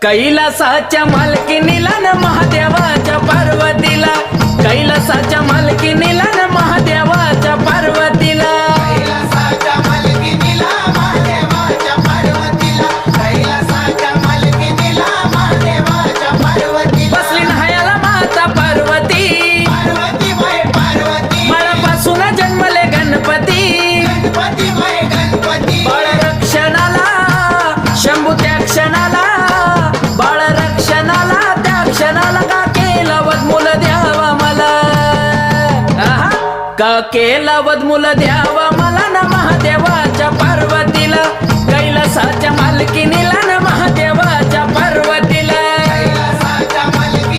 कैलासाच्या मालकीनीला न महादेवाच्या पार्वतीला, कैलासाच्या मालकीनीला न महादेवाच्या पार्वतीला, कैलासाच्या मालकीनीला महादेवाच्या पार्वतीला, कैलासाच्या मालकीनीला महादेवाच्या पार्वतीला बसली न्हायाला माता पार्वती, पार्वती बाई पार्वती बाळापासून जन्मले गणपती, गणपती बाई गणपती बाळ रक्षणाला शंभू त्या क्षणाला, बाळ रक्षणाला त्या क्षणाला का केला वदमूल द्यावा मला, आहा, का केला वदमूल द्यावा मला न महादेवाच्या पार्वतीला, कैलासाच्या मालकीनीला न महादेव